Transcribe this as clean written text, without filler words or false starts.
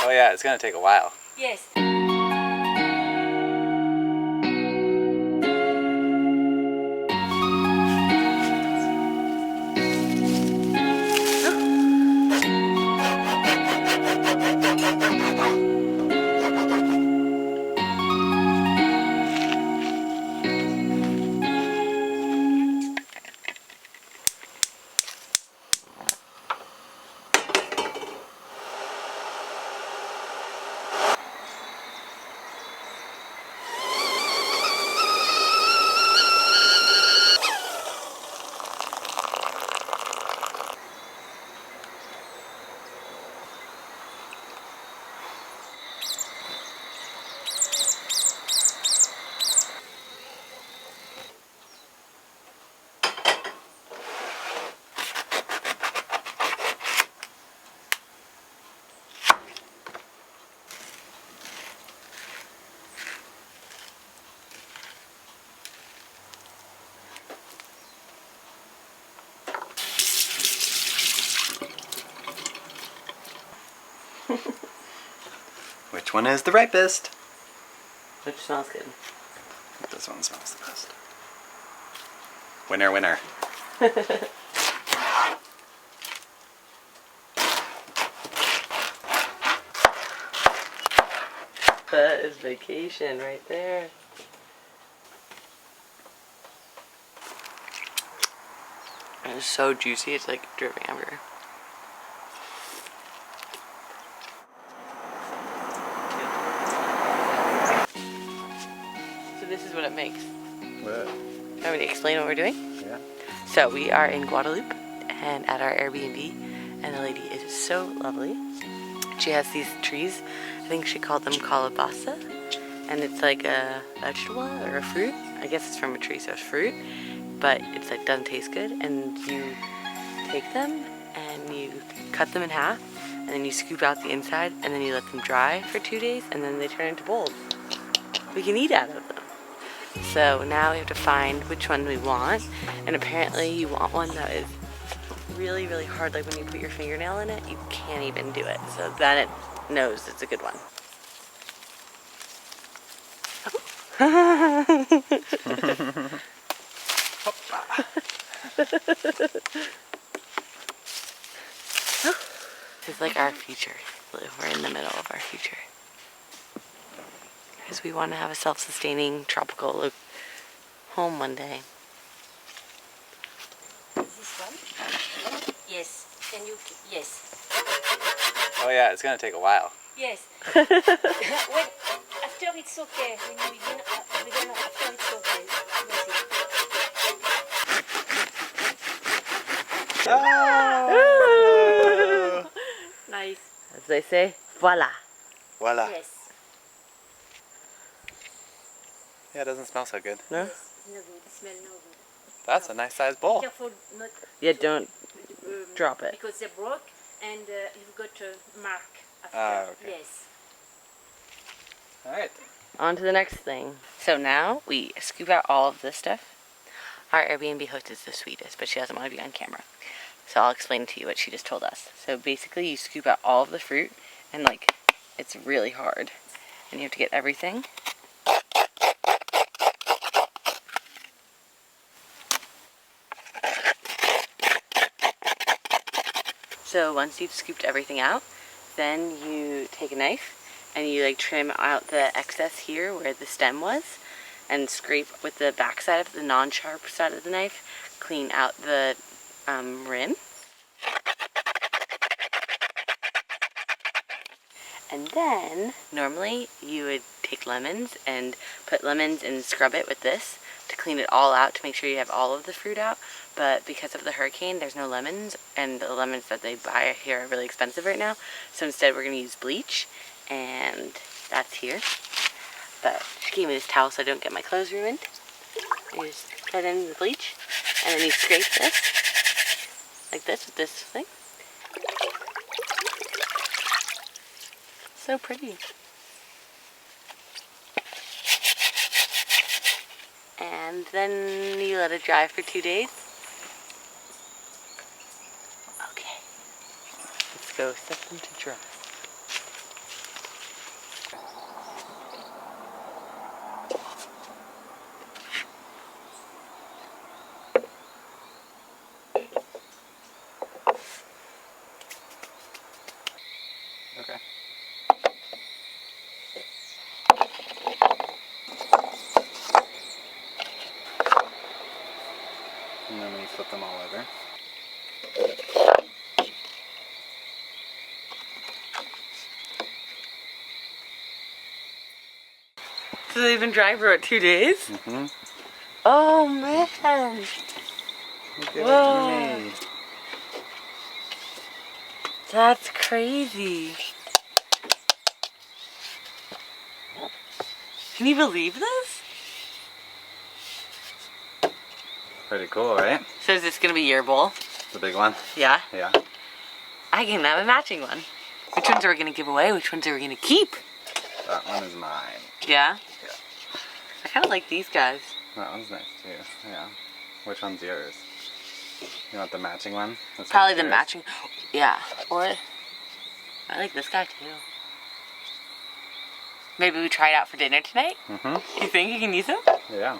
Oh yeah, it's gonna take a while. Yes. Which one is the ripest? Which smells good? This one smells the best. Winner, winner. That is vacation right there. And it's so juicy, it's like dripping everywhere. So this is what it makes. What? Want me to explain what we're doing? Yeah. So we are in Guadeloupe and at our Airbnb, and the lady is so lovely. She has these trees, I think she called them Calabash, and it's like a vegetable or a fruit. I guess it's from a tree, so it's fruit, but it's like doesn't taste good. And you take them and you cut them in half, and then you scoop out the inside, and then you let them dry for 2 days, and then they turn into bowls. We can eat out of them. So now we have to find which one we want, and apparently you want one that is really, really hard. Like when you put your fingernail in it, you can't even do it. So then it knows it's a good one. It's like our future. We're in the middle of our future. Because we want to have a self-sustaining tropical home one day. This one? Yes. Can you? Yes. Oh yeah, it's gonna take a while. Yes. When after it's okay. When we don't know after it's okay. Oh! Nice. As they say, voila. Voila. Yes. Yeah, it doesn't smell so good. No? Yes. No good. It smells no good. That's a nice sized bowl. Careful not. Yeah, don't drop it. Because they broke and you've got a mark after. Ah, okay. Yes. Alright. On to the next thing. So now we scoop out all of this stuff. Our Airbnb host is the sweetest, but she doesn't want to be on camera. So I'll explain to you what she just told us. So basically you scoop out all of the fruit, and like, it's really hard. And you have to get everything. So once you've scooped everything out, then you take a knife and you like trim out the excess here where the stem was, and scrape with the back side of the non-sharp side of the knife, clean out the rim. And then normally you would take lemons and put lemons and scrub it with this to clean it all out, to make sure you have all of the fruit out. But because of the hurricane, there's no lemons, and the lemons that they buy here are really expensive right now. So instead we're going to use bleach, and that's here. But she gave me this towel so I don't get my clothes ruined. You just put in the bleach, and then you scrape this, like this with this thing. So pretty. And then you let it dry for 2 days. Okay. go set them to dry. Okay. And then we flip them all over. So they've been dry for what, 2 days? Mm-hmm. Oh man! Look Whoa. at me. That's crazy. Can you believe this? Pretty cool, right? So is this gonna be your bowl? The big one. Yeah? Yeah. I can have a matching one. Which ones are we gonna give away? Which ones are we gonna keep? That one is mine. Yeah? Yeah. I kinda like these guys. That one's nice too. Yeah. Which one's yours? You want the matching one? This Probably one's the yours? matching. Yeah. Or I like this guy too. Maybe we try it out for dinner tonight? Mm-hmm. You think you can use him? Yeah.